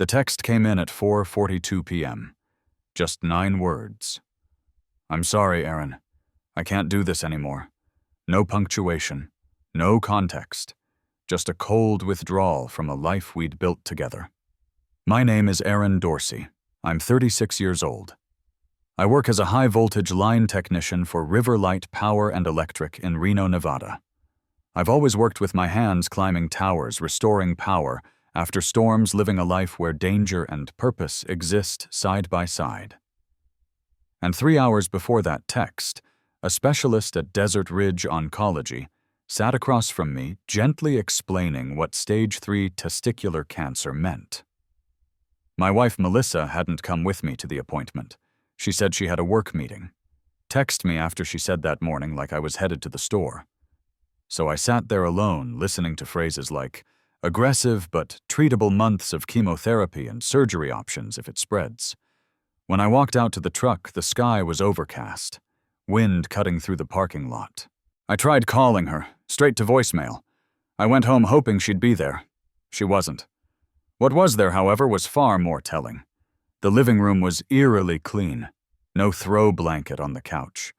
The text came in at 4:42 p.m. Just 9 words. "I'm sorry, Aaron. I can't do this anymore. No punctuation, no context. Just a cold withdrawal from a life we'd built together. My name is Aaron Dorsey. I'm 36 years old. I work as a high-voltage line technician for Riverlight Power and Electric in Reno, Nevada. I've always worked with my hands climbing towers, restoring power, after storms, living a life where danger and purpose exist side by side." And 3 hours before that text, a specialist at Desert Ridge Oncology sat across from me, gently explaining what stage 3 testicular cancer meant. My wife Melissa hadn't come with me to the appointment. She said she had a work meeting. Texted me after she said that morning like I was headed to the store. So I sat there alone, listening to phrases like, aggressive but treatable months of chemotherapy and surgery options if it spreads. When I walked out to the truck, the sky was overcast, wind cutting through the parking lot. I tried calling her, straight to voicemail. I went home hoping she'd be there. She wasn't. What was there, however, was far more telling. The living room was eerily clean. No throw blanket on the couch.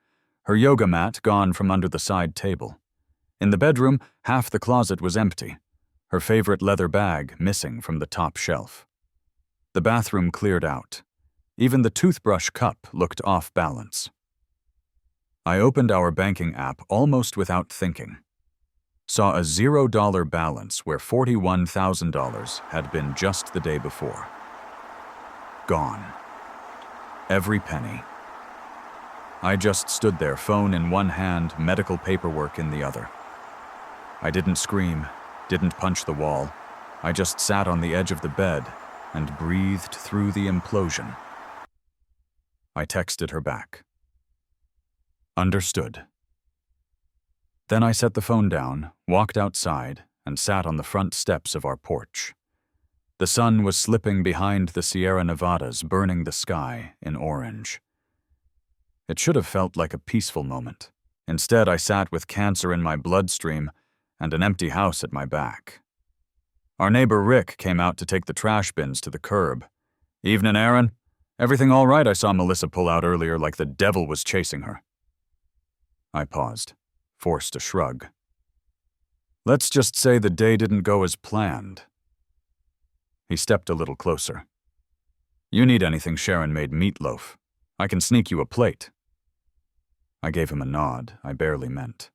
Her yoga mat gone from under the side table. In the bedroom, half the closet was empty. Her favorite leather bag missing from the top shelf. The bathroom cleared out. Even the toothbrush cup looked off balance. I opened our banking app almost without thinking. Saw a $0 balance where $41,000 had been just the day before. Gone. Every penny. I just stood there, phone in one hand, medical paperwork in the other. I didn't scream, didn't punch the wall. I just sat on the edge of the bed and breathed through the implosion. I texted her back. Understood. Then I set the phone down, walked outside, and sat on the front steps of our porch. The sun was slipping behind the Sierra Nevadas, burning the sky in orange. It should have felt like a peaceful moment. Instead, I sat with cancer in my bloodstream and an empty house at my back. Our neighbor Rick came out to take the trash bins to the curb. "Evening, Aaron. Everything all right?" I saw Melissa pull out earlier like the devil was chasing her. I paused, forced a shrug. "Let's just say the day didn't go as planned." He stepped a little closer. "You need anything, Sharon made meatloaf. I can sneak you a plate." I gave him a nod I barely meant.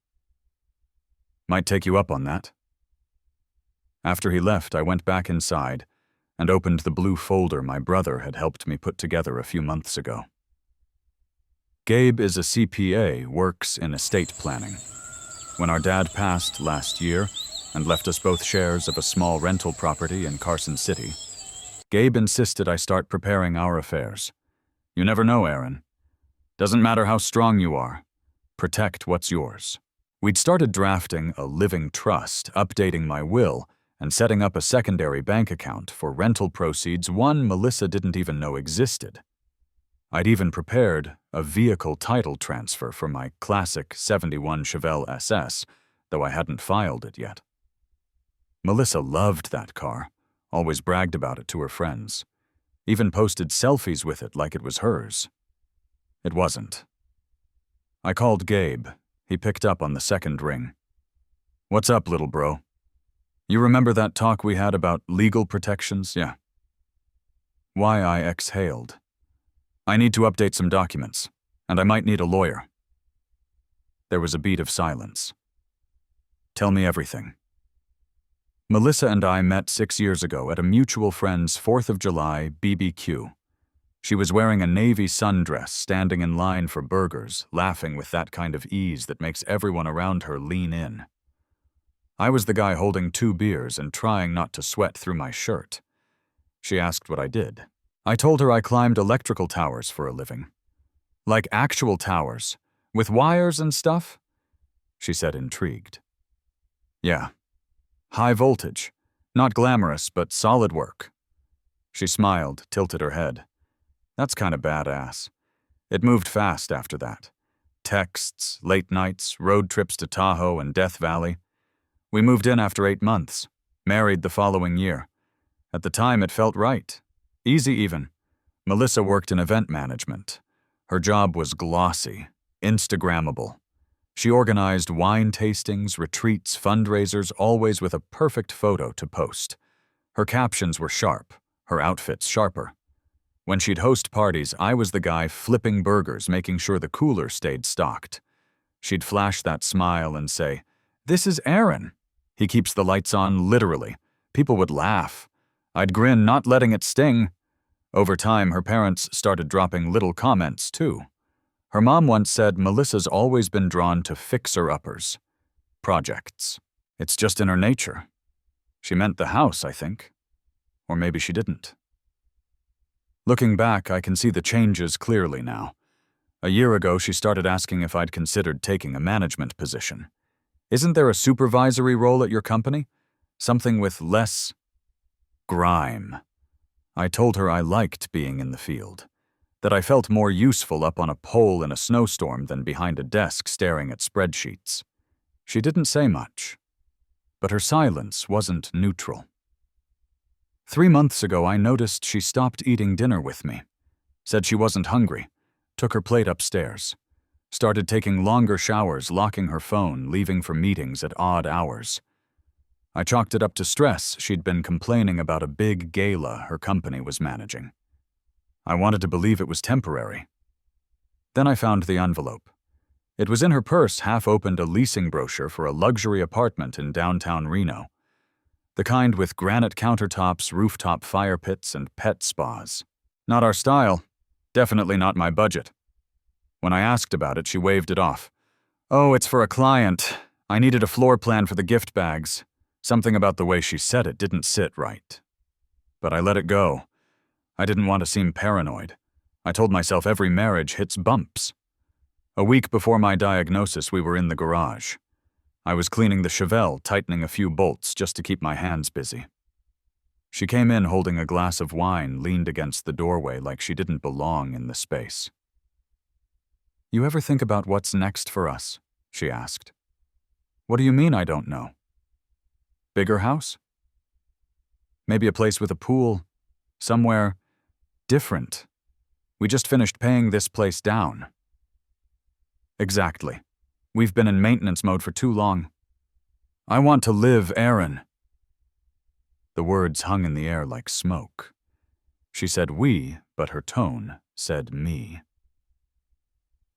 "Might take you up on that." After he left, I went back inside and opened the blue folder my brother had helped me put together a few months ago. Gabe is a CPA, works in estate planning. When our dad passed last year and left us both shares of a small rental property in Carson City, Gabe insisted I start preparing our affairs. You never know, Aaron. Doesn't matter how strong you are. Protect what's yours. We'd started drafting a living trust, updating my will, and setting up a secondary bank account for rental proceeds one Melissa didn't even know existed. I'd even prepared a vehicle title transfer for my classic '71 Chevelle SS, though I hadn't filed it yet. Melissa loved that car, always bragged about it to her friends, even posted selfies with it like it was hers. It wasn't. I called Gabe. He picked up on the second ring. "What's up, little bro? You remember that talk we had about legal protections? Yeah." Why I exhaled. "I need to update some documents, and I might need a lawyer." There was a beat of silence. "Tell me everything." Melissa and I met 6 years ago at a mutual friend's 4th of July BBQ. She was wearing a navy sundress, standing in line for burgers, laughing with that kind of ease that makes everyone around her lean in. I was the guy holding 2 beers and trying not to sweat through my shirt. She asked what I did. I told her I climbed electrical towers for a living. "Like actual towers, with wires and stuff?" she said, intrigued. "Yeah. High voltage. Not glamorous, but solid work." She smiled, tilted her head. "That's kinda badass." It moved fast after that. Texts, late nights, road trips to Tahoe and Death Valley. We moved in after 8 months, married the following year. At the time, it felt right. Easy even. Melissa worked in event management. Her job was glossy, Instagrammable. She organized wine tastings, retreats, fundraisers, always with a perfect photo to post. Her captions were sharp, her outfits sharper. When she'd host parties, I was the guy flipping burgers, making sure the cooler stayed stocked. She'd flash that smile and say, "This is Aaron. He keeps the lights on, literally." People would laugh. I'd grin, not letting it sting. Over time, her parents started dropping little comments, too. Her mom once said Melissa's always been drawn to fixer-uppers. Projects. It's just in her nature. She meant the house, I think. Or maybe she didn't. Looking back, I can see the changes clearly now. A year ago, she started asking if I'd considered taking a management position. Isn't there a supervisory role at your company? Something with less grime. I told her I liked being in the field, that I felt more useful up on a pole in a snowstorm than behind a desk staring at spreadsheets. She didn't say much, but her silence wasn't neutral. 3 months ago, I noticed she stopped eating dinner with me, said she wasn't hungry, took her plate upstairs, started taking longer showers, locking her phone, leaving for meetings at odd hours. I chalked it up to stress. She'd been complaining about a big gala her company was managing. I wanted to believe it was temporary. Then I found the envelope. It was in her purse, half-opened, a leasing brochure for a luxury apartment in downtown Reno. The kind with granite countertops, rooftop fire pits, and pet spas. Not our style. Definitely not my budget. When I asked about it, she waved it off. "Oh, it's for a client. I needed a floor plan for the gift bags." Something about the way she said it didn't sit right. But I let it go. I didn't want to seem paranoid. I told myself every marriage hits bumps. A week before my diagnosis, we were in the garage. I was cleaning the Chevelle, tightening a few bolts just to keep my hands busy. She came in holding a glass of wine, leaned against the doorway like she didn't belong in the space. "You ever think about what's next for us?" she asked. "What do you mean I don't know? Bigger house? Maybe a place with a pool, somewhere different. We just finished paying this place down." "Exactly. We've been in maintenance mode for too long. I want to live, Aaron." The words hung in the air like smoke. She said we, but her tone said me.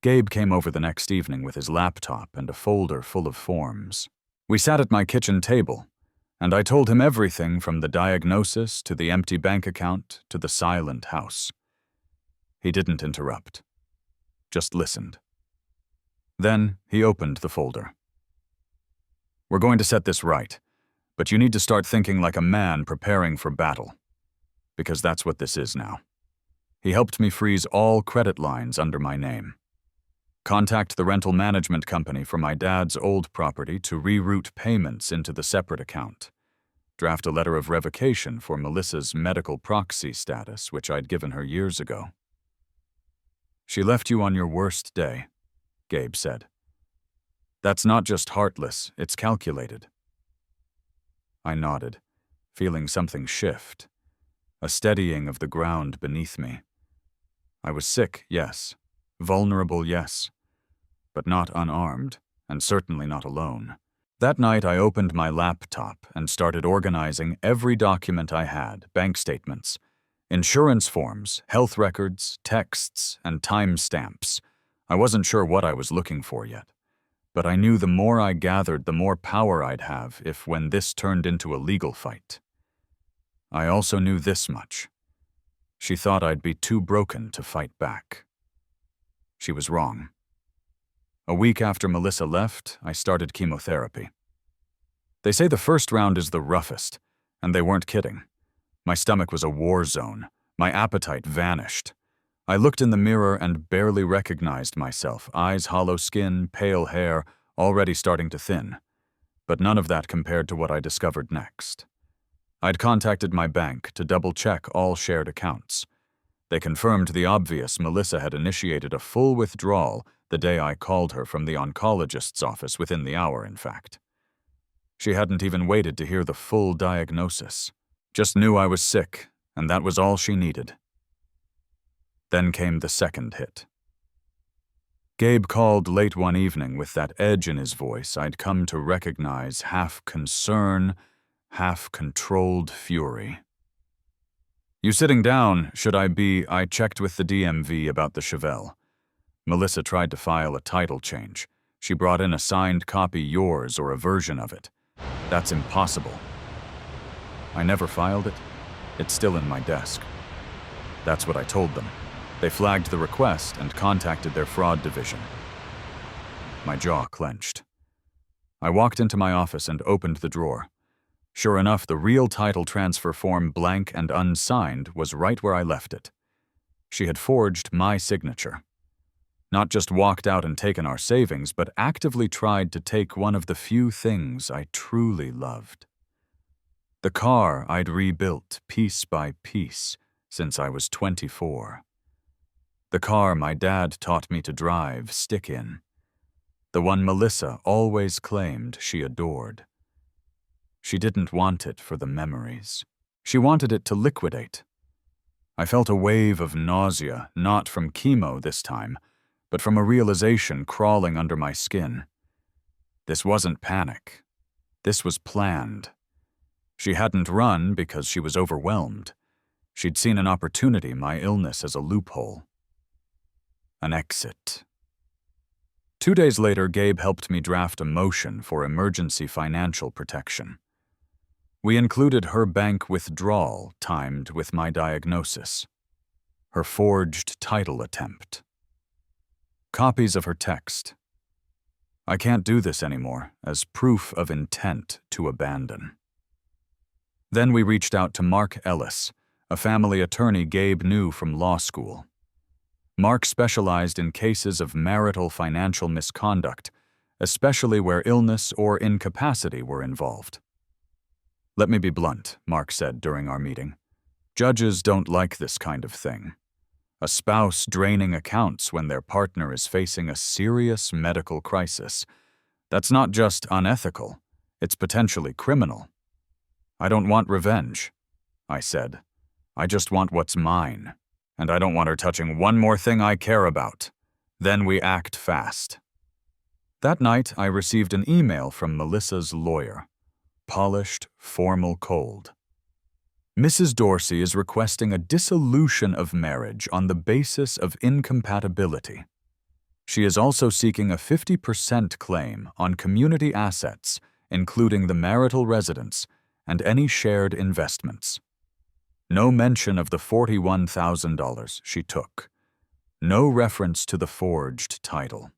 Gabe came over the next evening with his laptop and a folder full of forms. We sat at my kitchen table, and I told him everything from the diagnosis to the empty bank account to the silent house. He didn't interrupt, just listened. Then he opened the folder. "We're going to set this right, but you need to start thinking like a man preparing for battle, because that's what this is now." He helped me freeze all credit lines under my name. Contact the rental management company for my dad's old property to reroute payments into the separate account. Draft a letter of revocation for Melissa's medical proxy status, which I'd given her years ago. "She left you on your worst day," Gabe said. "That's not just heartless, it's calculated." I nodded, feeling something shift, a steadying of the ground beneath me. I was sick, yes. Vulnerable, yes. But not unarmed, and certainly not alone. That night I opened my laptop and started organizing every document I had, bank statements, insurance forms, health records, texts, and timestamps. I wasn't sure what I was looking for yet, but I knew the more I gathered, the more power I'd have if when this turned into a legal fight. I also knew this much. She thought I'd be too broken to fight back. She was wrong. A week after Melissa left, I started chemotherapy. They say the first round is the roughest, and they weren't kidding. My stomach was a war zone. My appetite vanished. I looked in the mirror and barely recognized myself, eyes hollow skin, pale hair, already starting to thin. But none of that compared to what I discovered next. I'd contacted my bank to double-check all shared accounts. They confirmed the obvious. Melissa had initiated a full withdrawal the day I called her from the oncologist's office, within the hour, in fact. She hadn't even waited to hear the full diagnosis, Just knew I was sick, and that was all she needed. Then came the second hit. Gabe called late one evening with that edge in his voice I'd come to recognize, half concern, half controlled fury. "You sitting down, should I be? I checked with the DMV about the Chevelle. Melissa tried to file a title change. She brought in a signed copy, yours or a version of it. That's impossible. I never filed it. It's still in my desk." That's what I told them. They flagged the request and contacted their fraud division. My jaw clenched. I walked into my office and opened the drawer. Sure enough, the real title transfer form, blank and unsigned, was right where I left it. She had forged my signature. Not just walked out and taken our savings, but actively tried to take one of the few things I truly loved. The car I'd rebuilt piece by piece since I was 24. The car my dad taught me to drive, stick in. The one Melissa always claimed she adored. She didn't want it for the memories. She wanted it to liquidate. I felt a wave of nausea, not from chemo this time, but from a realization crawling under my skin. This wasn't panic. This was planned. She hadn't run because she was overwhelmed. She'd seen an opportunity, my illness, as a loophole. An exit. 2 days later, Gabe helped me draft a motion for emergency financial protection. We included her bank withdrawal timed with my diagnosis, her forged title attempt, copies of her text. "I can't do this anymore," as proof of intent to abandon. Then we reached out to Mark Ellis, a family attorney Gabe knew from law school. Mark specialized in cases of marital financial misconduct, especially where illness or incapacity were involved. "Let me be blunt," Mark said during our meeting. "Judges don't like this kind of thing. A spouse draining accounts when their partner is facing a serious medical crisis. That's not just unethical, it's potentially criminal. I don't want revenge," I said. "I just want what's mine, and I don't want her touching one more thing I care about. Then we act fast." That night, I received an email from Melissa's lawyer. Polished, formal, cold. "Mrs. Dorsey is requesting a dissolution of marriage on the basis of incompatibility. She is also seeking a 50% claim on community assets, including the marital residence and any shared investments. No mention of the $41,000 she took. No reference to the forged title.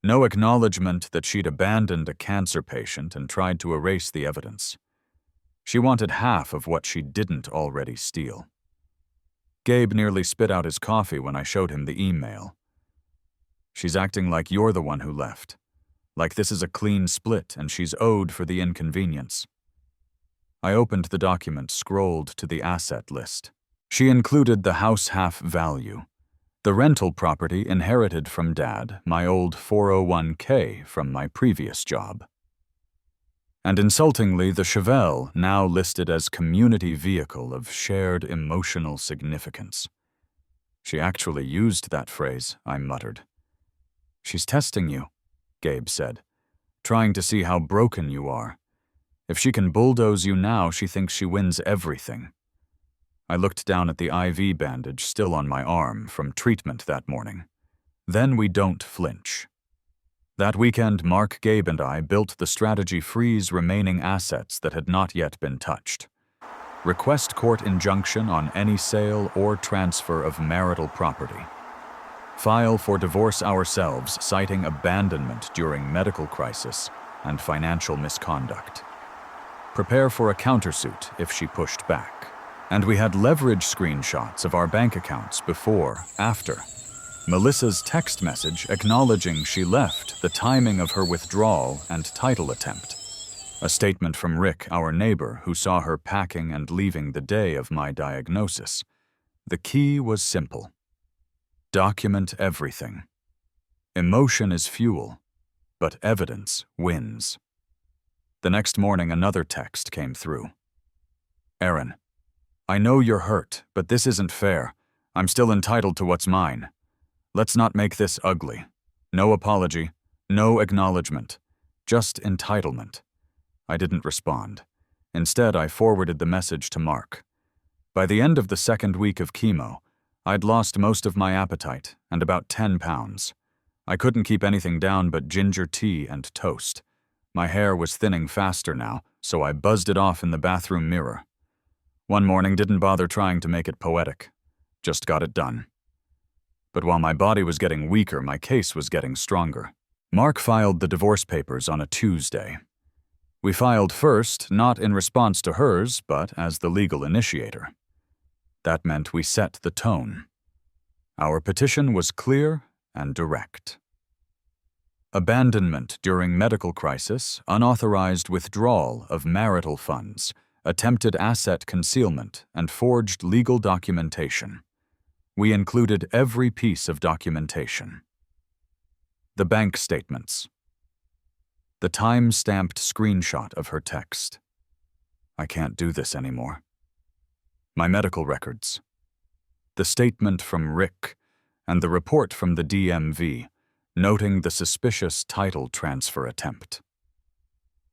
No acknowledgement that she'd abandoned a cancer patient and tried to erase the evidence. She wanted half of what she didn't already steal." Gabe nearly spit out his coffee when I showed him the email. "She's acting like you're the one who left. Like this is a clean split and she's owed for the inconvenience." I opened the document, scrolled to the asset list. She included the house half value, the rental property inherited from Dad, my old 401k from my previous job, and insultingly the Chevelle, now listed as community vehicle of shared emotional significance. "She actually used that phrase," I muttered. "She's testing you," Gabe said, "trying to see how broken you are. If she can bulldoze you now, she thinks she wins everything." I looked down at the IV bandage still on my arm from treatment that morning. Then we don't flinch. That weekend, Mark, Gabe, and I built the strategy freeze remaining assets that had not yet been touched. Request court injunction on any sale or transfer of marital property. File for divorce ourselves, citing abandonment during medical crisis and financial misconduct. Prepare for a countersuit if she pushed back. And we had leverage screenshots of our bank accounts before, after. Melissa's text message acknowledging she left, the timing of her withdrawal and title attempt. A statement from Rick, our neighbor, who saw her packing and leaving the day of my diagnosis. The key was simple. Document everything. Emotion is fuel, but evidence wins. The next morning, another text came through. Aaron, I know you're hurt, but this isn't fair. I'm still entitled to what's mine. Let's not make this ugly. No apology, no acknowledgement, just entitlement. I didn't respond. Instead, I forwarded the message to Mark. By the end of the second week of chemo, I'd lost most of my appetite and about 10 pounds. I couldn't keep anything down but ginger tea and toast. My hair was thinning faster now, so I buzzed it off in the bathroom mirror. One morning, didn't bother trying to make it poetic. Just got it done. But while my body was getting weaker, my case was getting stronger. Mark filed the divorce papers on a Tuesday. We filed first, not in response to hers, but as the legal initiator. That meant we set the tone. Our petition was clear and direct. Abandonment during medical crisis, unauthorized withdrawal of marital funds, attempted asset concealment, and forged legal documentation. We included every piece of documentation. The bank statements. The time-stamped screenshot of her text. I can't do this anymore. My medical records. The statement from Rick and the report from the DMV noting the suspicious title transfer attempt.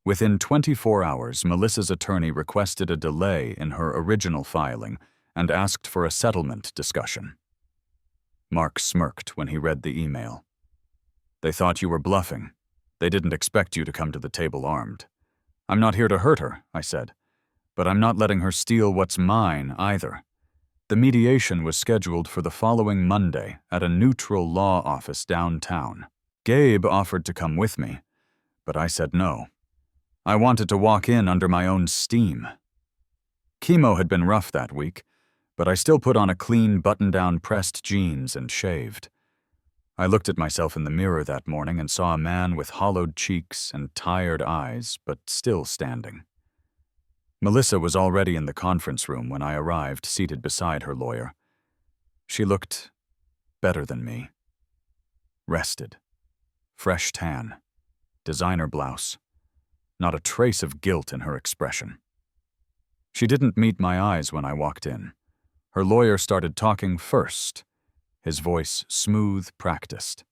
Within 24 hours, Melissa's attorney requested a delay in her original filing and asked for a settlement discussion. Mark smirked when he read the email. They thought you were bluffing. They didn't expect you to come to the table armed. I'm not here to hurt her, I said, but I'm not letting her steal what's mine either. The mediation was scheduled for the following Monday at a neutral law office downtown. Gabe offered to come with me, but I said no. I wanted to walk in under my own steam. Chemo had been rough that week, but I still put on a clean button-down pressed jeans and shaved. I looked at myself in the mirror that morning and saw a man with hollowed cheeks and tired eyes, but still standing. Melissa was already in the conference room when I arrived, seated beside her lawyer. She looked better than me. Rested. Fresh tan. Designer blouse. Not a trace of guilt in her expression. She didn't meet my eyes when I walked in. Her lawyer started talking first, his voice smooth, practiced.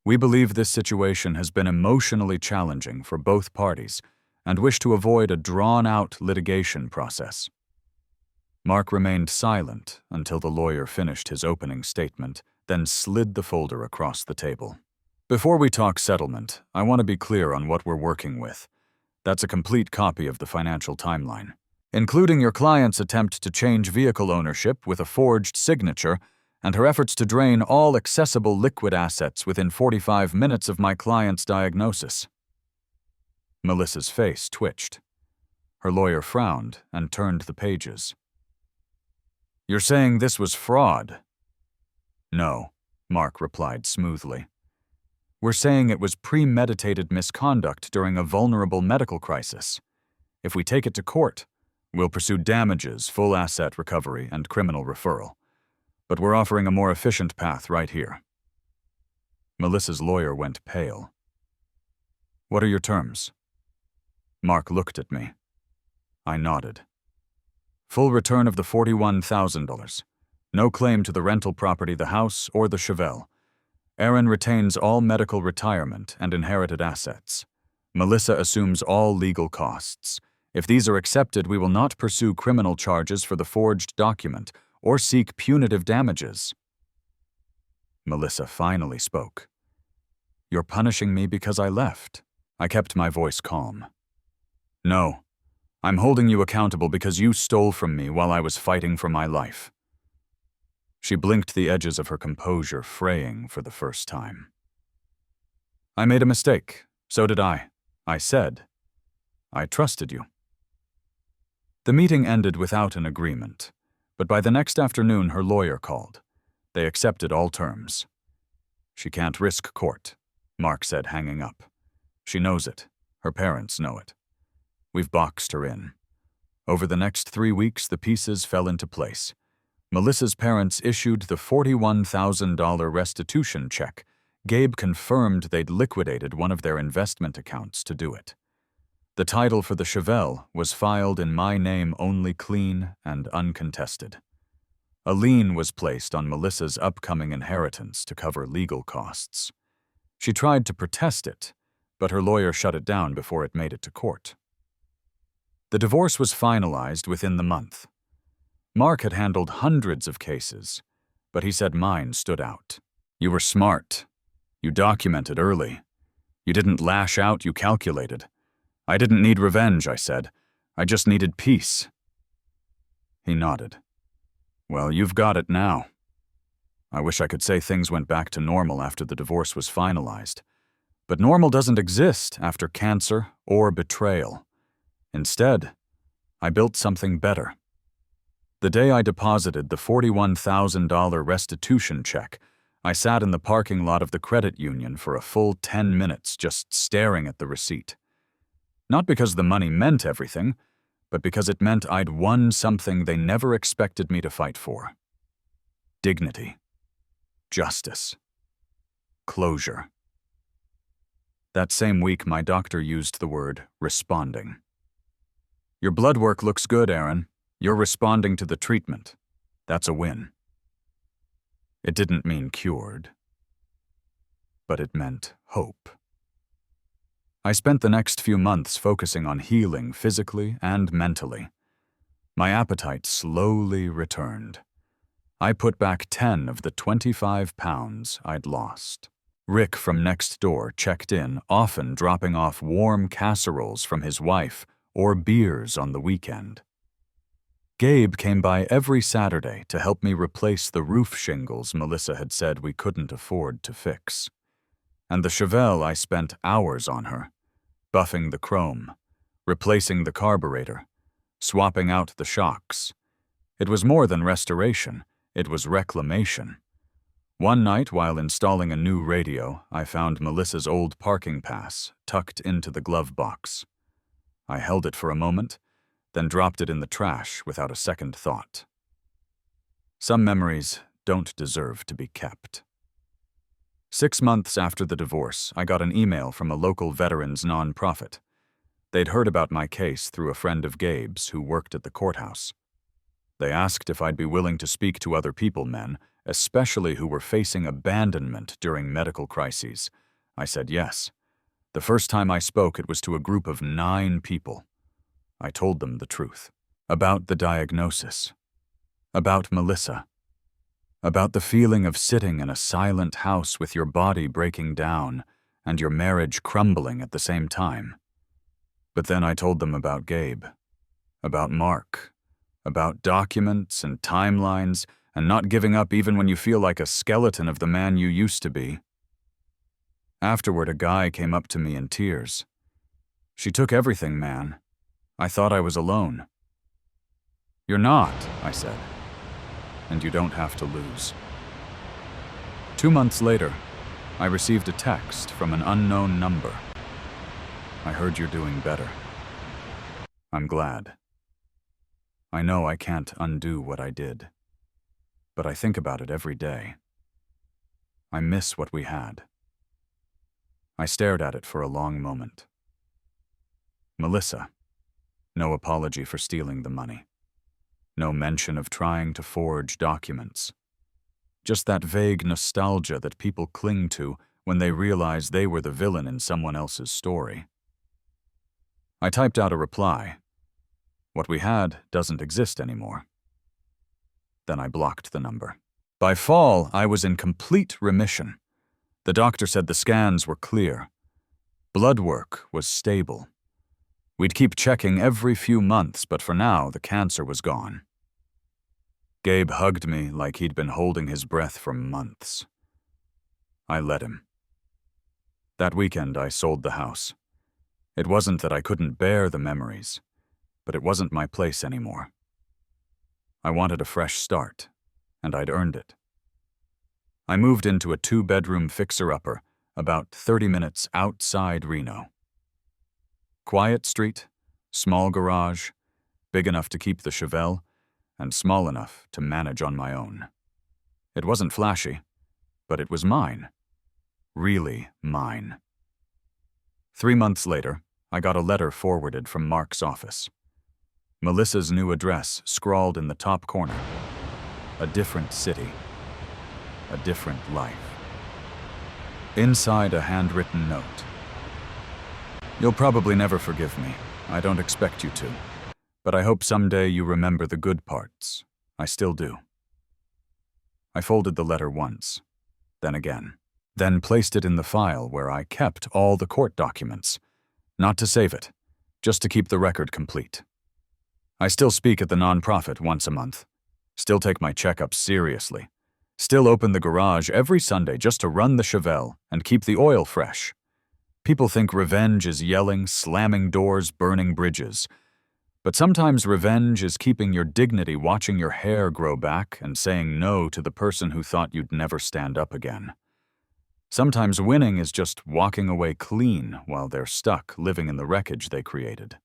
We believe this situation has been emotionally challenging for both parties and wish to avoid a drawn-out litigation process. Mark remained silent until the lawyer finished his opening statement, then slid the folder across the table. Before we talk settlement, I want to be clear on what we're working with. That's a complete copy of the financial timeline, including your client's attempt to change vehicle ownership with a forged signature and her efforts to drain all accessible liquid assets within 45 minutes of my client's diagnosis. Melissa's face twitched. Her lawyer frowned and turned the pages. You're saying this was fraud? No, Mark replied smoothly. We're saying it was premeditated misconduct during a vulnerable medical crisis. If we take it to court, we'll pursue damages, full asset recovery, and criminal referral. But we're offering a more efficient path right here. Melissa's lawyer went pale. What are your terms? Mark looked at me. I nodded. Full return of the $41,000. No claim to the rental property, the house, or the Chevelle. Aaron retains all medical retirement and inherited assets. Melissa assumes all legal costs. If these are accepted, we will not pursue criminal charges for the forged document or seek punitive damages. Melissa finally spoke. You're punishing me because I left. I kept my voice calm. No, I'm holding you accountable because you stole from me while I was fighting for my life. She blinked, the edges of her composure fraying for the first time. I made a mistake. So did I said. I trusted you. The meeting ended without an agreement, but by the next afternoon her lawyer called. They accepted all terms. She can't risk court, Mark said, hanging up. She knows it. Her parents know it. We've boxed her in. Over the next 3 weeks, the pieces fell into place. Melissa's parents issued the $41,000 restitution check. Gabe confirmed they'd liquidated one of their investment accounts to do it. The title for the Chevelle was filed in my name only, clean and uncontested. A lien was placed on Melissa's upcoming inheritance to cover legal costs. She tried to protest it, but her lawyer shut it down before it made it to court. The divorce was finalized within the month. Mark had handled hundreds of cases, but he said mine stood out. You were smart. You documented early. You didn't lash out, you calculated. I didn't need revenge, I said. I just needed peace. He nodded. Well, you've got it now. I wish I could say things went back to normal after the divorce was finalized. But normal doesn't exist after cancer or betrayal. Instead, I built something better. The day I deposited the $41,000 restitution check, I sat in the parking lot of the credit union for a full 10 minutes just staring at the receipt. Not because the money meant everything, but because it meant I'd won something they never expected me to fight for. Dignity. Justice. Closure. That same week, my doctor used the word responding. Your blood work looks good, Aaron. You're responding to the treatment. That's a win. It didn't mean cured, but it meant hope. I spent the next few months focusing on healing physically and mentally. My appetite slowly returned. I put back 10 of the 25 pounds I'd lost. Rick from next door checked in, often dropping off warm casseroles from his wife or beers on the weekend. Gabe came by every Saturday to help me replace the roof shingles Melissa had said we couldn't afford to fix. And the Chevelle, I spent hours on her, buffing the chrome, replacing the carburetor, swapping out the shocks. It was more than restoration, it was reclamation. One night, while installing a new radio, I found Melissa's old parking pass tucked into the glove box. I held it for a moment, then dropped it in the trash without a second thought. Some memories don't deserve to be kept. 6 months after the divorce, I got an email from a local veterans nonprofit. They'd heard about my case through a friend of Gabe's who worked at the courthouse. They asked if I'd be willing to speak to other men, especially who were facing abandonment during medical crises. I said yes. The first time I spoke, it was to a group of 9 people. I told them the truth. About the diagnosis. About Melissa. About the feeling of sitting in a silent house with your body breaking down and your marriage crumbling at the same time. But then I told them about Gabe. About Mark. About documents and timelines and not giving up even when you feel like a skeleton of the man you used to be. Afterward, a guy came up to me in tears. She took everything, man. I thought I was alone. You're not, I said, and you don't have to lose. 2 months later, I received a text from an unknown number. I heard you're doing better. I'm glad. I know I can't undo what I did, but I think about it every day. I miss what we had. I stared at it for a long moment. Melissa. No apology for stealing the money. No mention of trying to forge documents. Just that vague nostalgia that people cling to when they realize they were the villain in someone else's story. I typed out a reply. What we had doesn't exist anymore. Then I blocked the number. By fall, I was in complete remission. The doctor said the scans were clear. Blood work was stable. We'd keep checking every few months, but for now, the cancer was gone. Gabe hugged me like he'd been holding his breath for months. I let him. That weekend, I sold the house. It wasn't that I couldn't bear the memories, but it wasn't my place anymore. I wanted a fresh start, and I'd earned it. I moved into a 2-bedroom fixer-upper about 30 minutes outside Reno. Quiet street, small garage, big enough to keep the Chevelle, and small enough to manage on my own. It wasn't flashy, but it was mine. Really mine. 3 months later, I got a letter forwarded from Mark's office. Melissa's new address scrawled in the top corner. A different city. A different life. Inside, a handwritten note. You'll probably never forgive me. I don't expect you to. But I hope someday you remember the good parts. I still do. I folded the letter once, then again, then placed it in the file where I kept all the court documents. Not to save it, just to keep the record complete. I still speak at the nonprofit once a month. Still take my checkups seriously. Still open the garage every Sunday just to run the Chevelle and keep the oil fresh. People think revenge is yelling, slamming doors, burning bridges. But sometimes revenge is keeping your dignity, watching your hair grow back, and saying no to the person who thought you'd never stand up again. Sometimes winning is just walking away clean while they're stuck living in the wreckage they created.